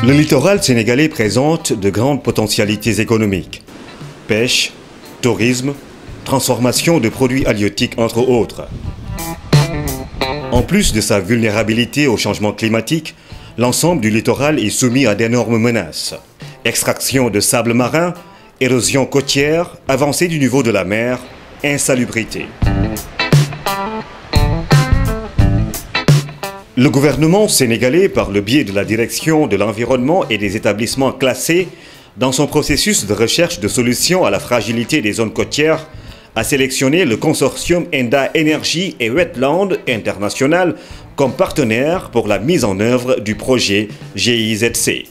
Le littoral sénégalais présente de grandes potentialités économiques. Pêche, tourisme, transformation de produits halieutiques entre autres. En plus de sa vulnérabilité au changement climatique, l'ensemble du littoral est soumis à d'énormes menaces. Extraction de sable marin, érosion côtière, avancée du niveau de la mer, insalubrité. Le gouvernement sénégalais, par le biais de la direction de l'environnement et des établissements classés, dans son processus de recherche de solutions à la fragilité des zones côtières, a sélectionné le consortium Enda Energy et Wetland International comme partenaire pour la mise en œuvre du projet GIZC.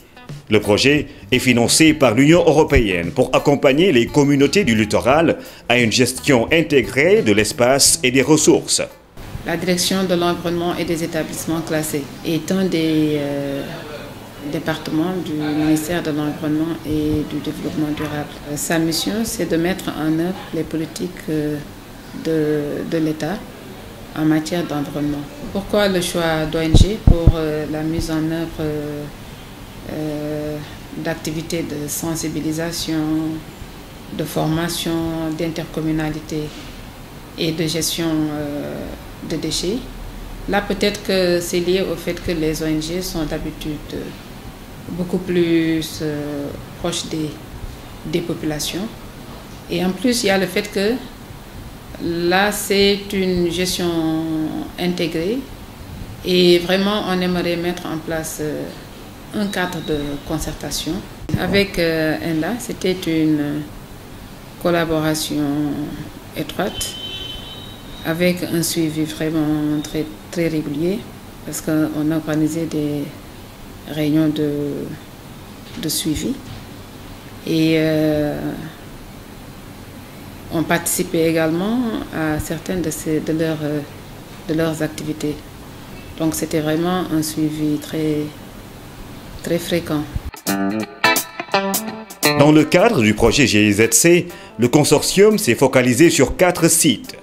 Le projet est financé par l'Union européenne pour accompagner les communautés du littoral à une gestion intégrée de l'espace et des ressources. La direction de l'environnement et des établissements classés est un des départements du ministère de l'Environnement et du Développement durable. Sa mission, c'est de mettre en œuvre les politiques de l'État en matière d'environnement. Pourquoi le choix d'ONG pour la mise en œuvre d'activités de sensibilisation, de formation, d'intercommunalité et de gestion de déchets? Là, peut-être que c'est lié au fait que les ONG sont d'habitude beaucoup plus proches des populations. Et en plus, il y a le fait que là, c'est une gestion intégrée et vraiment, on aimerait mettre en place un cadre de concertation. Avec Enda, c'était une collaboration étroite avec un suivi vraiment très régulier parce qu'on a organisé des réunions de suivi et on participait également à certaines de leurs activités. Donc c'était vraiment un suivi très fréquent. Dans le cadre du projet GIZC, le consortium s'est focalisé sur 4 sites: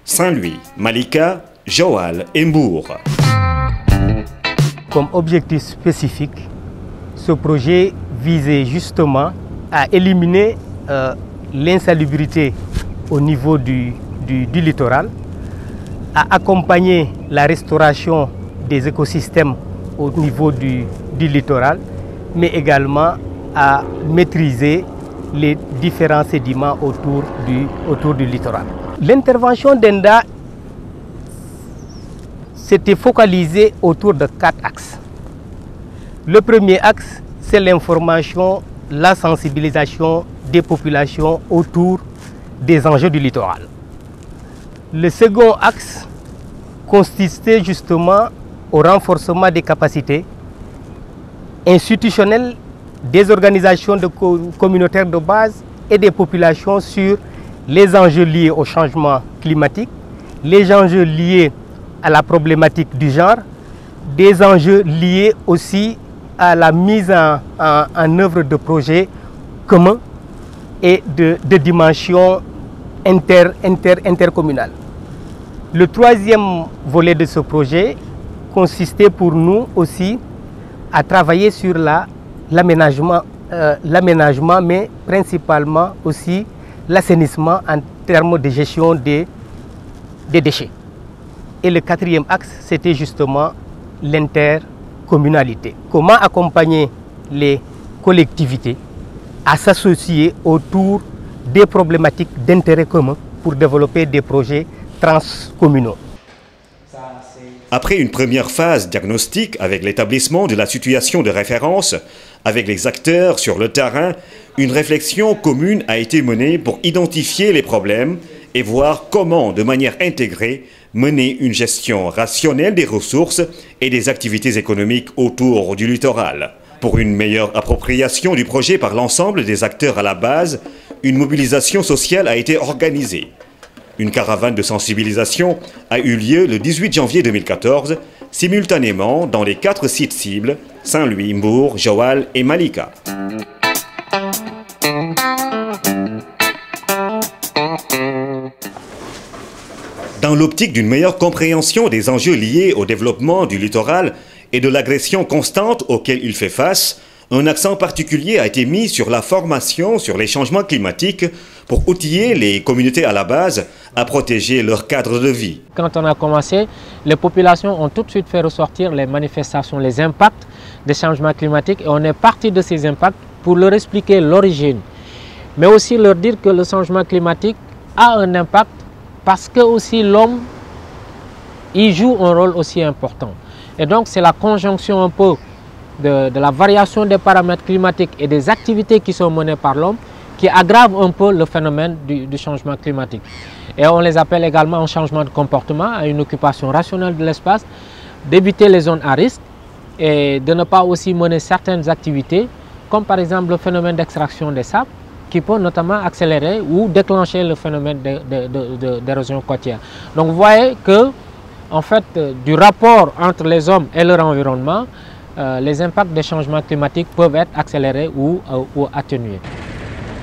Saint-Louis, Malika, Joal et Mbour. Comme objectif spécifique, ce projet visait justement à éliminer l'insalubrité au niveau du littoral, à accompagner la restauration des écosystèmes au niveau du littoral, mais également à maîtriser les différents sédiments autour du littoral. L'intervention d'Enda s'était focalisée autour de 4 axes. Le premier axe, c'est l'information, la sensibilisation des populations autour des enjeux du littoral. Le second axe consistait justement au renforcement des capacités institutionnelles des organisations communautaires de base et des populations sur les enjeux liés au changement climatique, les enjeux liés à la problématique du genre, des enjeux liés aussi à la mise en œuvre de projets communs et de dimension intercommunale. Le troisième volet de ce projet consistait pour nous aussi à travailler sur l'aménagement, mais principalement aussi l'assainissement en termes de gestion des déchets. Et le quatrième axe, c'était justement l'intercommunalité. Comment accompagner les collectivités à s'associer autour des problématiques d'intérêt commun pour développer des projets transcommunaux. Après une première phase diagnostique avec l'établissement de la situation de référence avec les acteurs sur le terrain, une réflexion commune a été menée pour identifier les problèmes et voir comment, de manière intégrée, mener une gestion rationnelle des ressources et des activités économiques autour du littoral. Pour une meilleure appropriation du projet par l'ensemble des acteurs à la base, une mobilisation sociale a été organisée. Une caravane de sensibilisation a eu lieu le 18 janvier 2014, simultanément dans les 4 sites cibles, Saint-Louis, Mbour, Joal et Malika. Dans l'optique d'une meilleure compréhension des enjeux liés au développement du littoral et de l'agression constante auquel il fait face, un accent particulier a été mis sur la formation sur les changements climatiques pour outiller les communautés à la base à protéger leur cadre de vie. Quand on a commencé, les populations ont tout de suite fait ressortir les manifestations, les impacts des changements climatiques et on est parti de ces impacts pour leur expliquer l'origine, mais aussi leur dire que le changement climatique a un impact parce que aussi l'homme y joue un rôle aussi important. Et donc c'est la conjonction un peu de la variation des paramètres climatiques et des activités qui sont menées par l'homme qui aggrave un peu le phénomène du changement climatique. Et on les appelle également un changement de comportement, à une occupation rationnelle de l'espace, d'éviter les zones à risque et de ne pas aussi mener certaines activités, comme par exemple le phénomène d'extraction des sables, qui peut notamment accélérer ou déclencher le phénomène d'érosion côtière. Donc vous voyez que, en fait, du rapport entre les hommes et leur environnement, les impacts des changements climatiques peuvent être accélérés ou atténués.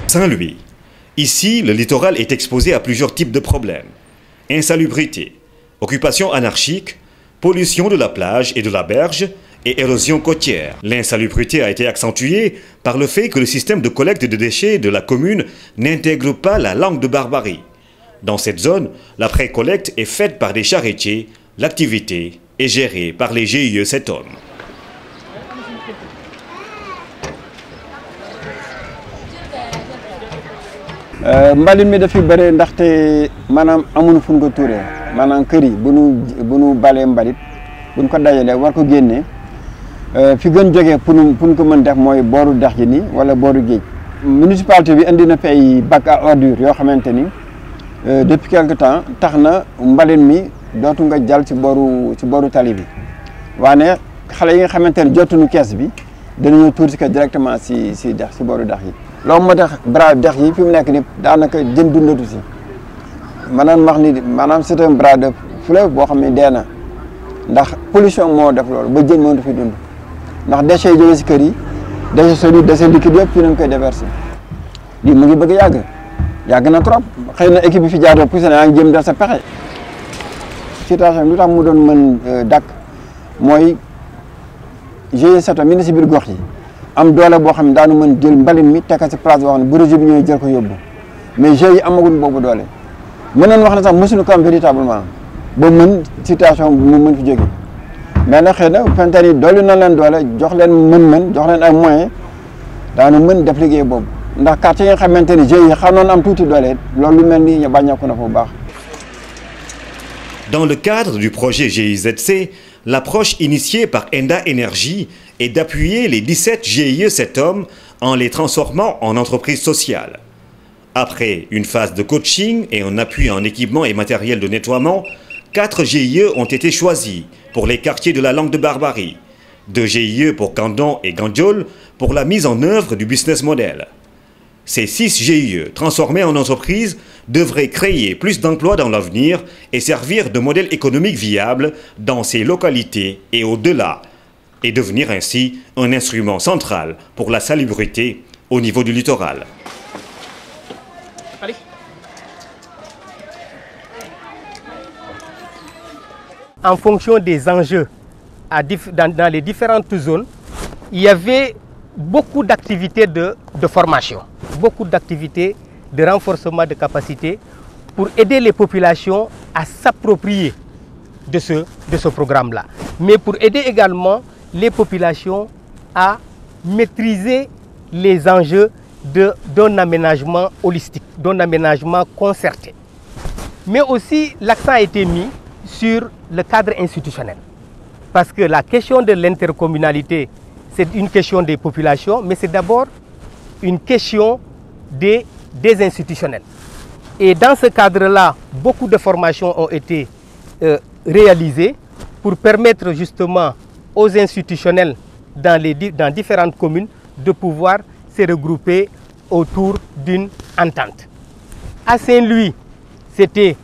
Saint-Louis. Ici, le littoral est exposé à plusieurs types de problèmes. Insalubrité, occupation anarchique, pollution de la plage et de la berge et érosion côtière. L'insalubrité a été accentuée par le fait que le système de collecte de déchets de la commune n'intègre pas la langue de Barbarie. Dans cette zone, la pré-collecte est faite par des charretiers, l'activité est gérée par les GIE 7 hommes. mbalit mi dafi bëre ndaxte maanaam amuñu fu ñu ko tuuree maanaam kër yi bu nu balee mbalit bu ñu ko dajalee war ko génnee fi gën jógee pour ñu ko mën def mooy booru dex ji nii wala booru géej. municipalité bi indi na fi ay bac à ordures yoo xamante ni depuis quelque temps tax na mbalit mi dootu nga jàll ci booru tali bi waane xale yi nga xamante ni jotuñu kees bi dinañu tuur si ko directement si booru dex yi. loolu moo tax bras dex yi fi mu nekk ni daanaka jën dundatu si maanaam c'est un bras de fleuve boo xam ne dee na ndax pollution moo def loolu ba jën mënatu fi dund ndax déchets yi jóge si kër yi déchets solides déchets liquides yëpp fii nañ koy déverser lii mu ngi bëgg yàgg na trop xëy na équipe bi fi jaaroo poussé na yaa ngi jëm def sa pexe situation lu tax mu doon mën dakk mooy GIE 7 mi ne si biir gox yi am doole boo xam ne daanu mën jël mbalit mi tekka si place boo xam ne bu réseau bi ñooy jël ko yóbbu mais GIE yi amaguñ boobu doole mën nañ wax ne sax mësuñu ko am véritablement ba mën situation mu mën fi jóge mais nag xëy na fente ni doole na leen doole jox leen mën-mën jox leen ay moyens daanu mën def liggéey boobu ndax quartier yi nga xamante ni GIE yi xam noonu am tuuti doole loolu lu mel ni bàññeeku na fa bu baax. Dans le cadre du projet GIZC, l'approche initiée par Enda Énergie est d'appuyer les 17 GIE 7 hommes en les transformant en entreprises sociales. Après une phase de coaching et un appui en équipement et matériel de nettoiement, 4 GIE ont été choisis pour les quartiers de la langue de Barbarie, 2 GIE pour Gandon et Gandiol pour la mise en œuvre du business model. Ces 6 GIE transformés en entreprises devraient créer plus d'emplois dans l'avenir et servir de modèle économique viable dans ces localités et au-delà, et devenir ainsi un instrument central pour la salubrité au niveau du littoral. En fonction des enjeux dans les différentes zones, il y avait beaucoup d'activités de formation, beaucoup d'activités de renforcement de capacité pour aider les populations à s'approprier de ce programme-là. Mais pour aider également les populations à maîtriser les enjeux d'un aménagement holistique, d'un aménagement concerté. Mais aussi, l'accent a été mis sur le cadre institutionnel. Parce que la question de l'intercommunalité, c'est une question des populations, mais c'est d'abord une question des institutionnels. Et dans ce cadre-là, beaucoup de formations ont été réalisées pour permettre justement aux institutionnels dans différentes communes de pouvoir se regrouper autour d'une entente. À Saint-Louis, c'était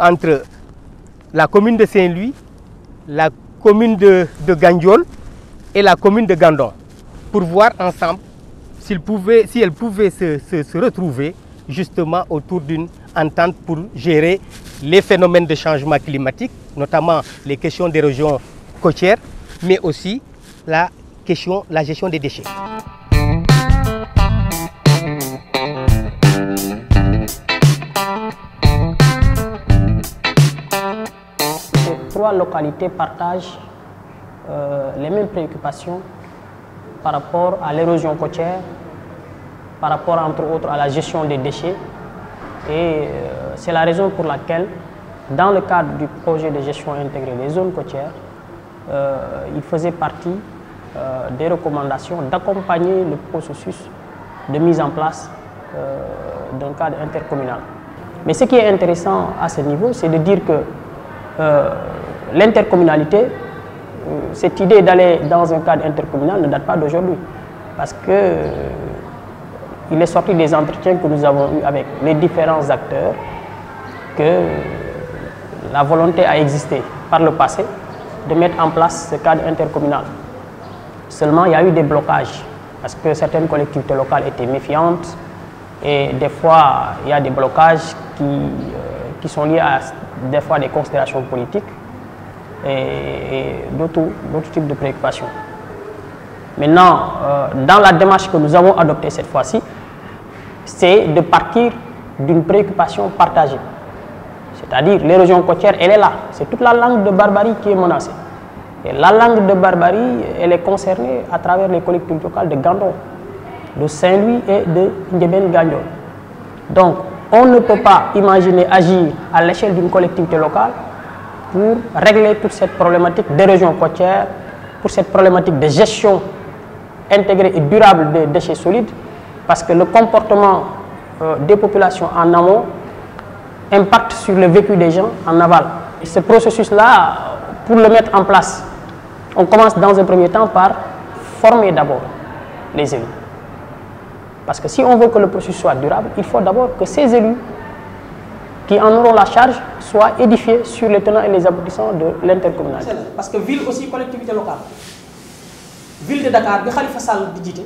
entre la commune de Saint-Louis, la commune de Gandiol et la commune de Gandon, pour voir ensemble si elles pouvaient se retrouver justement autour d'une entente pour gérer les phénomènes de changement climatique, notamment les questions d'érosion côtière, mais aussi la gestion des déchets. Ces trois localités partagent les mêmes préoccupations par rapport à l'érosion côtière, par rapport entre autres à la gestion des déchets. Et c'est la raison pour laquelle, dans le cadre du projet de gestion intégrée des zones côtières, il faisait partie des recommandations d'accompagner le processus de mise en place d'un cadre intercommunal. Mais ce qui est intéressant à ce niveau, c'est de dire que l'intercommunalité, cette idée d'aller dans un cadre intercommunal ne date pas d'aujourd'hui, parce que il est sorti des entretiens que nous avons eus avec les différents acteurs que la volonté a existé par le passé de mettre en place ce cadre intercommunal. Seulement, il y a eu des blocages parce que certaines collectivités locales étaient méfiantes et des fois, il y a des blocages qui sont liés à des fois des considérations politiques et d'autres types de préoccupations. Maintenant, dans la démarche que nous avons adoptée cette fois-ci, c'est de partir d'une préoccupation partagée. C'est-à-dire l'érosion côtière, elle est là. C'est toute la langue de Barbarie qui est menacée. Et la langue de Barbarie, elle est concernée à travers les collectivités locales de Gandon, de Saint-Louis et de Ndiébène-Gagnon. Donc, on ne peut pas imaginer agir à l'échelle d'une collectivité locale pour régler toute cette problématique d'érosion côtière, pour cette problématique de gestion intégrée et durable des déchets solides, parce que le comportement des populations en amont impacte sur le vécu des gens en aval. Et ce processus-là, pour le mettre en place, on commence dans un premier temps par former d'abord les élus. Parce que si on veut que le processus soit durable, il faut d'abord que ces élus qui en auront la charge soient édifiés sur les tenants et les aboutissants de l'intercommunalité. Parce que ville aussi, collectivité locale. Ville de Dakar, bi Khalifa Sall di jité,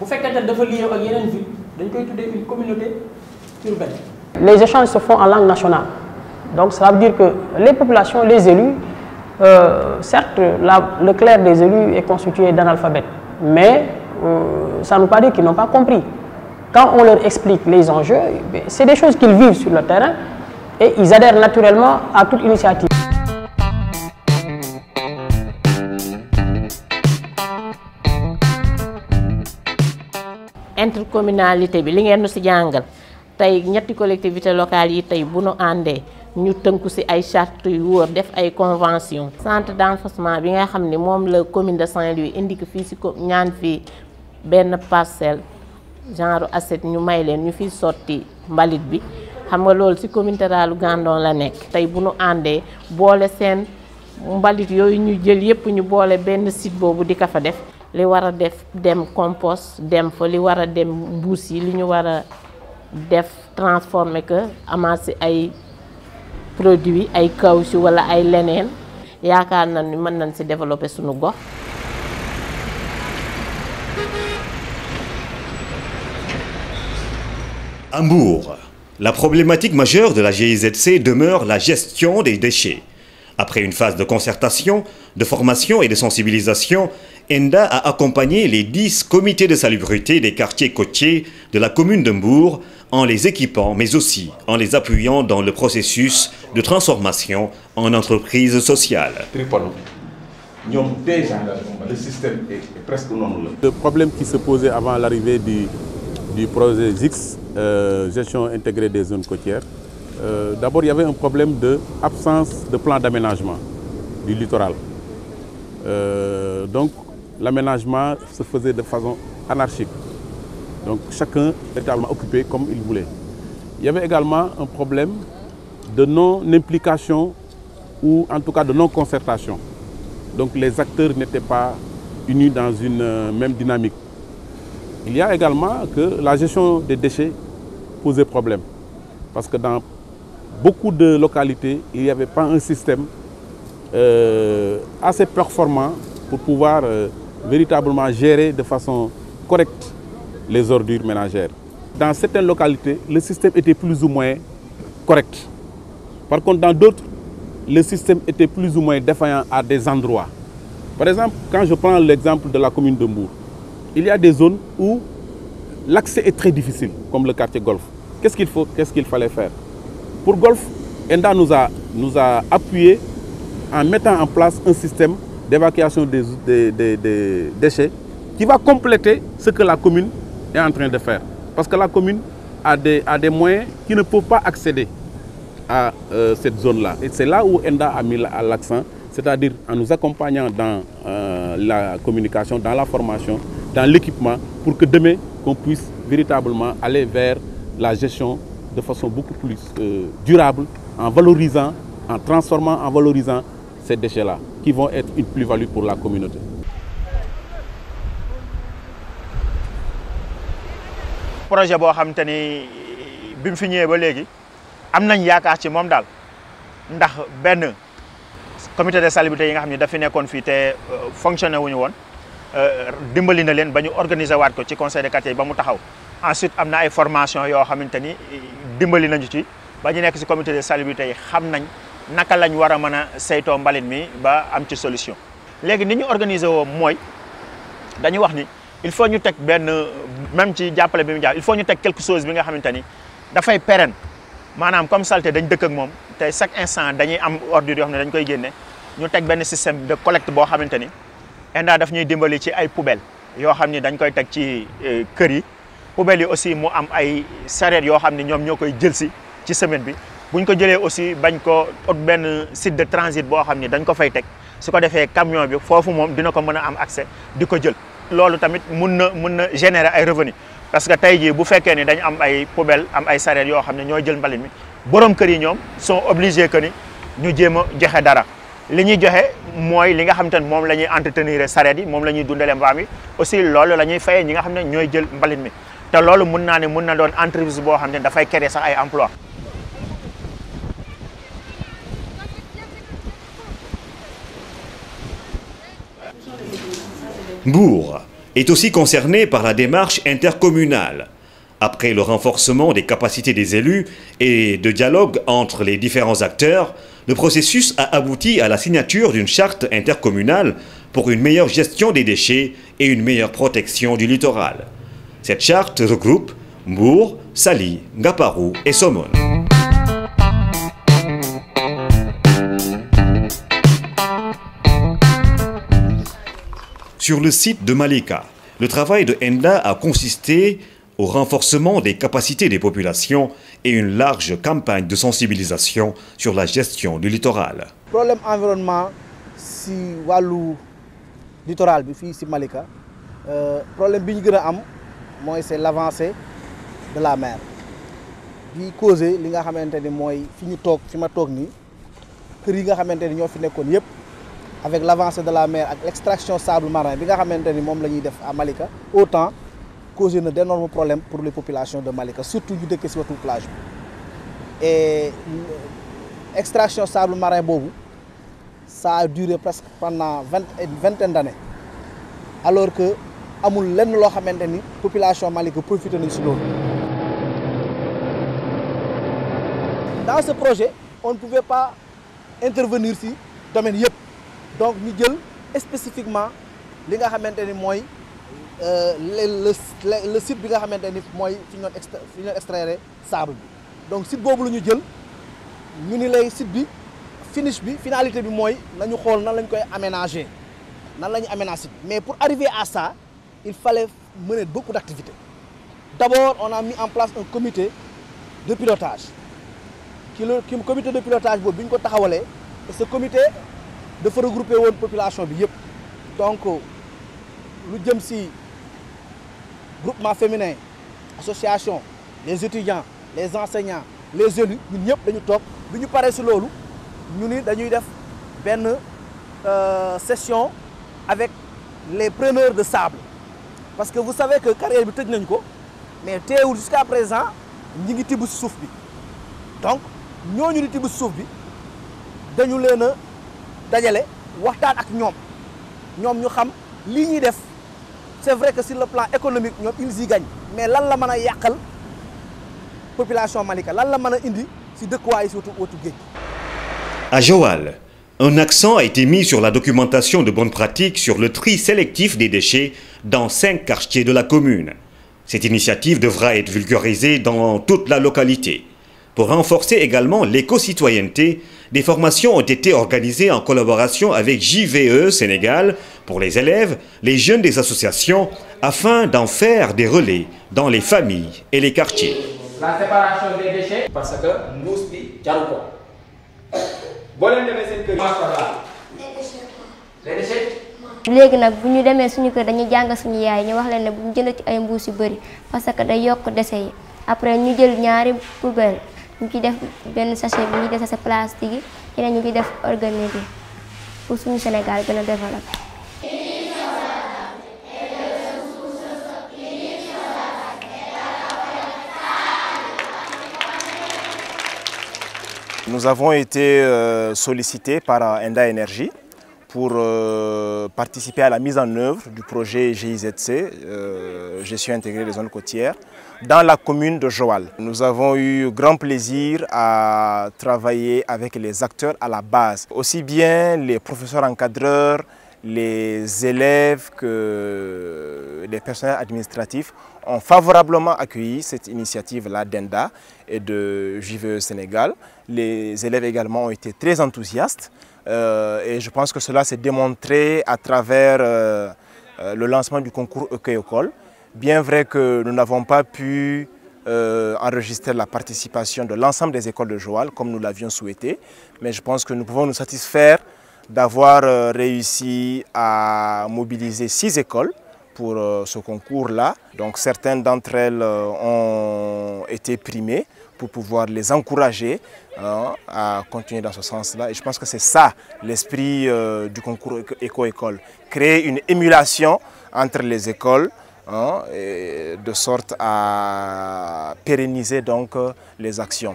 bu fekkente dafa lié ak yeneen ville, dañ koy tuddé une communauté urbaine. Les échanges se font en langue nationale. Donc ça veut dire que les populations, les élus, certes, le clerc des élus est constitué d'analphabètes, mais ça ne veut pas dire qu'ils n'ont pas compris. Quand on leur explique les enjeux, c'est des choses qu'ils vivent sur le terrain et ils adhèrent naturellement à toute initiative. Intercommunalité bi li ngeen nu ci jàngal tey ñetti collectivités locales yi tey bu nu àndee ñu tënku ci ay chartes yu wóor def ay convention centre d'enfouissement bi nga xam ne moom la commune de Saint-Louis indi ko fii ci ñaan fii benn parcelle genre assiette ñu may leen ñu fiy sotti mbalit bi xam nga loolu ci commune rurale Gandon la nekk tey bu nu àndee boole seen mbalit yooyu ñu jël yépp ñu boole benn site boobu di ko fa def li war a def dem compost dem fa li war a dem mbuus yi li ñu war a def transformer que amaat ay produits ay caoutchouc wala ay leneen yaakaar nañ ni mën nañ ci développer suñu gox. À Mbour, la problématique majeure de la GIZC demeure la gestion des déchets. Après une phase de concertation, de formation et de sensibilisation, ENDA a accompagné les 10 comités de salubrité des quartiers côtiers de la commune de Mbour en les équipant, mais aussi en les appuyant dans le processus de transformation en entreprise sociale. Déjà, le système est presque non nul. Le problème qui se posait avant l'arrivée du projet ZIX, gestion intégrée des zones côtières, d'abord il y avait un problème d'absence de plan d'aménagement du littoral. Donc l'aménagement se faisait de façon anarchique. Donc chacun était occupé comme il voulait. Il y avait également un problème de non-implication ou en tout cas de non-concertation. Donc les acteurs n'étaient pas unis dans une même dynamique. Il y a également que la gestion des déchets posait problème. Parce que dans beaucoup de localités, il n'y avait pas un système assez performant pour pouvoir véritablement gérer de façon correcte les ordures ménagères. dans certaines localités, le système était plus ou moins correct. Par contre, dans d'autres, le système était plus ou moins défaillant à des endroits. Par exemple, quand je prends l'exemple de la commune de Mbour, il y a des zones où l'accès est très difficile, comme le quartier Golf. Qu'est-ce qu'il fallait faire? Pour Golf, ENDA nous a appuyé en mettant en place un système d'évacuation des déchets qui va compléter ce que la commune est en train de faire. Parce que la commune a des moyens qui ne peuvent pas accéder à cette zone-là. Et c'est là où ENDA a mis l'accent, c'est-à-dire en nous accompagnant dans la communication, dans la formation, dans l'équipement, pour que demain, qu'on puisse véritablement aller vers la gestion de façon beaucoup plus durable, en valorisant, en transformant, en valorisant ces déchets-là, qui vont être une plus-value pour la communauté. Projet boo xam te ni bi mu fi ñëwee ba léegi am nañ yaakaar ci moom daal ndax benn comité de salubrité yi nga xam ne dafa nekkoon fii te fonctionné wuñu woon dimbali na leen ba ñu organiser waat ko ci conseil de quartier ba mu taxaw. Ensuite am na ay formation yoo xamante ni dimbali nañu ci ba ñu nekk ci comité de salubrité yi xam nañ naka lañ war a mën a saytoo mbalit mi ba am ci solution. Léegi ni ñu organiser woo mooy dañu wax ni il faut ñu teg benn même ci jàppale bi mu jàpp il faut ñu teg quelque chose bi nga xamante ni dafay pérenne maanaam comme saleté dañ dëkk ak moom te chaque instant dañuy am ordure yoo xam ne dañ koy génne ñu teg benn système de collecte boo xamante ni ENDA daf ñuy dimbali ci ay poubelles yoo xam ni dañ koy teg ci kër yi. Poubelles yi aussi mu am ay charrette yoo xam ne ñoom ñoo koy jël si ci semaine bi bu ñu ko jëlee aussi bañ ko ut benn site de transit boo xam ni dañ ko fay teg su ko defee camion bi foofu moom dina ko mën a am accès di ko jël. Loolu tamit mun na générer ay revenus parce que tey jii bu fekkee ni dañ am ay poubelles am ay charrette yoo xam ne ñooy jël mbalit mi borom kër yi ñoom sont obligés que ni ñu jéem a joxe dara. Li ñuy joxe mooy li nga xam te ne moom la ñuy entretenir charrette yi moom la ñuy dundalee mbaam yi aussi loolu la ñuy fayee ñi nga xam ne ñooy jël mbalit mi. te loolu mun na doon entreprise boo xam ne dafay créer sax ay emploi. Mbour est aussi concerné par la démarche intercommunale. Après le renforcement des capacités des élus et de dialogue entre les différents acteurs, le processus a abouti à la signature d'une charte intercommunale pour une meilleure gestion des déchets et une meilleure protection du littoral. Cette charte regroupe Mbour, Saly, Ngaparou et Somone. Sur le site de Malika, le travail de ENDA a consisté au renforcement des capacités des populations et une large campagne de sensibilisation sur la gestion du littoral. Problème environnement si wàllu littoral bi fii si Malika problème bi ñu gën a am mooy c'est l'avancée de la mer di causer li nga xamante ni mooy fi ñu toog fi ma toog nii kër yi nga xamante ni ñoo fi nekkoon yëpp avec l'avancée de la mer ak l'extraction sable marin bi nga xamante ni moom la ñuy def à Malika autant causer na d'énormes problèmes pour les populations de Malika surtout ñu dëkk si wetu plage bi et extraction sable marin boobu ça a duré presque pendant une vingtaine d'années alors que amul lenn loo xamante ni population Malika profité nañ si loolu. Dans ce projet on ne pouvait pas intervenir si domaine yëpp donc ñu jël spécifiquement li nga xamante ni mooy le site bi nga xamante ni mooy fi ñu extraire sable bi donc site boobu la ñu jël ñu ni lay site bi finish bi finalité bi mooy nañu xool nan lañ koy aménager nan la ñu aménager mais pour arriver à ça il fallait mener beaucoup d'activités. D'abord on a mis en place un comité de pilotage comité de pilotage boobu bi ñu ko taxawalee et ce comité dafa regrouper woon population bi yëpp donc lu jëm ci groupement féminin association les étudiants les enseignants les élus ñun ñëpp dañu toog bi ñu paree ci loolu ñu ni dañuy def benn session avec les preneurs de sable parce que vous savez que carrière bi tëj nañ ko mais teewul jusqu'à présent ñi ngi tibb ci suuf bi donc ñooñu di tibb ci suuf bi dañu leen a dajale waxtaan ak ñoom ñu xam lii ñuy def c'est vrai que sur le plan économique ñoom ils y gagnent mais lan la mën a yàqal population Malika lan la mën a indi si dëkkuwaay si wetu géej. À Joal, un accent a été mis sur la documentation de bonnes pratiques sur le tri sélectif des déchets dans 5 quartiers de la commune. Cette initiative devra être vulgarisée dans toute la localité. Pour renforcer également l'éco-citoyenneté, des formations ont été organisées en collaboration avec JVE Sénégal pour les élèves, les jeunes des associations, afin d'en faire des relais dans les familles et les quartiers. La séparation des déchets, parce que mbuus bi jaru ko. Boo leen demee seen kër les déchets. léegi nag bu ñu demee suñu kër dañuy jàng suñu yaay ñu wax leen ne bu ñu jënd ci ay mbuus yu bëri parce que day yokk déchets yi après ñu jël ñaari poubelle ñu ciy def benn sachet bi ñu def sachet plastique yi yeneen ñu ciy def organique yi pour suñu Sénégal gën a développé. Nous avons été sollicités par Enda Energy pour participer à la mise en œuvre du projet GIZC, Gestion intégrée des zones côtières, dans la commune de Joal. Nous avons eu grand plaisir à travailler avec les acteurs à la base, aussi bien les professeurs encadreurs, les élèves que les personnels administratifs ont favorablement accueilli cette initiative-là d'Enda et de JVE Sénégal. Les élèves également ont été très enthousiastes et je pense que cela s'est démontré à travers le lancement du concours Éco-École. Bien vrai que nous n'avons pas pu enregistrer la participation de l'ensemble des écoles de Joal comme nous l'avions souhaité, mais je pense que nous pouvons nous satisfaire d'avoir réussi à mobiliser 6 écoles pour ce concours-là. Donc certaines d'entre elles ont été primées pour pouvoir les encourager à continuer dans ce sens-là. Et je pense que c'est ça l'esprit du concours Éco-École. Créer une émulation entre les écoles de sorte à pérenniser donc les actions.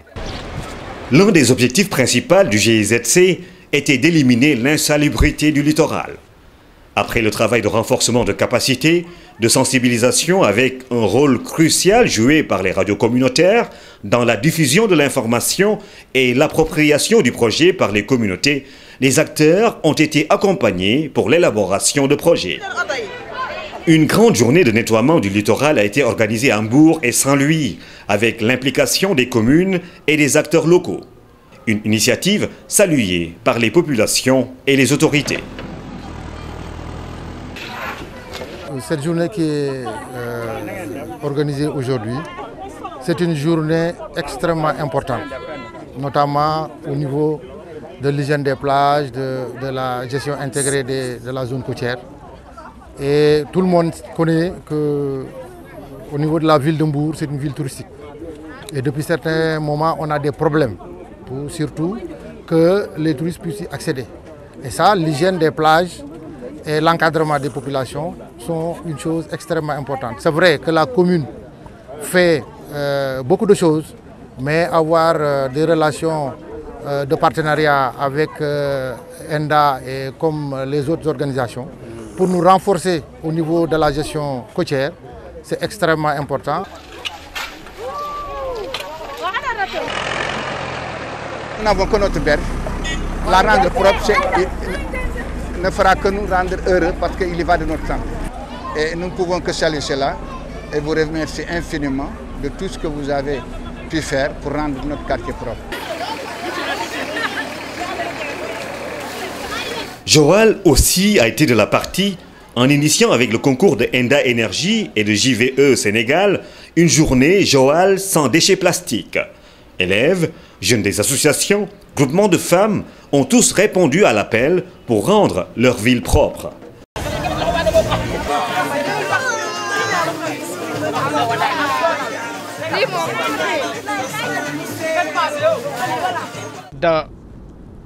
L'un des objectifs principaux du GIZC était d'éliminer l'insalubrité du littoral. Après le travail de renforcement de capacité, de sensibilisation avec un rôle crucial joué par les radios communautaires dans la diffusion de l'information et l'appropriation du projet par les communautés, les acteurs ont été accompagnés pour l'élaboration de projets. Une grande journée de nettoiement du littoral a été organisée à Mbour et Saint-Louis avec l'implication des communes et des acteurs locaux. Une initiative saluée par les populations et les autorités. Cette journée qui est organisée aujourd'hui, c'est une journée extrêmement importante, notamment au niveau de l'hygiène des plages, de la gestion intégrée de la zone côtière. Et tout le monde connaît qu'au niveau de la ville de Mbour, c'est une ville touristique. Et depuis certains moments, on a des problèmes, surtout que les touristes puissent y accéder. Et ça, l'hygiène des plages et l'encadrement des populations sont une chose extrêmement importante. C'est vrai que la commune fait beaucoup de choses, mais avoir des relations de partenariat avec ENDA et comme les autres organisations, pour nous renforcer au niveau de la gestion côtière, c'est extrêmement important. Nous n'avons que notre berge. La rendre propre ne fera que nous rendre heureux parce qu'il y va de notre santé. Et nous ne pouvons que saluer cela et vous remercier infiniment de tout ce que vous avez pu faire pour rendre notre quartier propre. Joal aussi a été de la partie en initiant avec le concours de Enda Energy et de JVE Sénégal une journée Joal sans déchets plastiques. Élèves, jeunes des associations, groupements de femmes ont tous répondu à l'appel pour rendre leur ville propre. Dans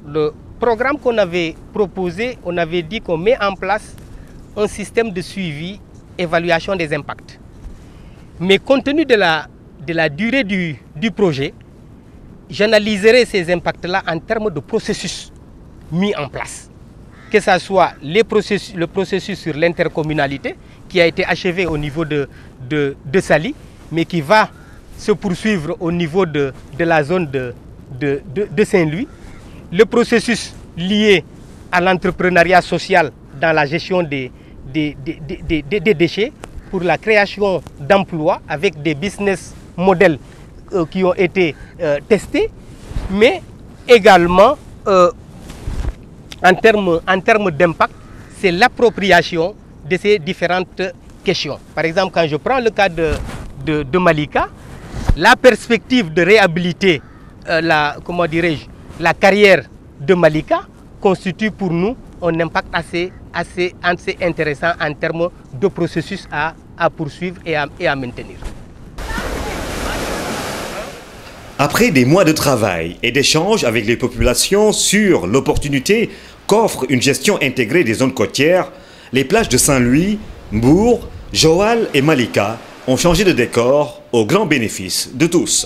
le programme qu'on avait proposé, on avait dit qu'on met en place un système de suivi, évaluation des impacts. Mais compte tenu de la durée du projet, j'analyserai ces impacts-là en termes de processus mis en place. Que ce soit le processus sur l'intercommunalité qui a été achevé au niveau de Sali, mais qui va se poursuivre au niveau de la zone de Saint-Louis. Le processus lié à l'entrepreneuriat social dans la gestion des déchets pour la création d'emplois avec des business models qui ont été testés, mais également en termes d'impact, c'est l'appropriation de ces différentes questions. Par exemple, quand je prends le cas de Malika, la perspective de réhabiliter la carrière de Malika constitue pour nous un impact assez intéressant en termes de processus à poursuivre et à maintenir. Après des mois de travail et d'échanges avec les populations sur l'opportunité qu'offre une gestion intégrée des zones côtières, les plages de Saint-Louis, Mbour, Joal et Malika ont changé de décor au grand bénéfice de tous.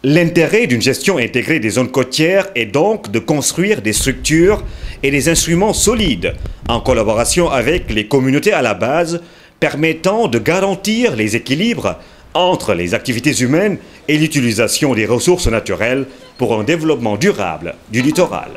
L'intérêt d'une gestion intégrée des zones côtières est donc de construire des structures et des instruments solides en collaboration avec les communautés à la base, permettant de garantir les équilibres entre les activités humaines et l'utilisation des ressources naturelles pour un développement durable du littoral.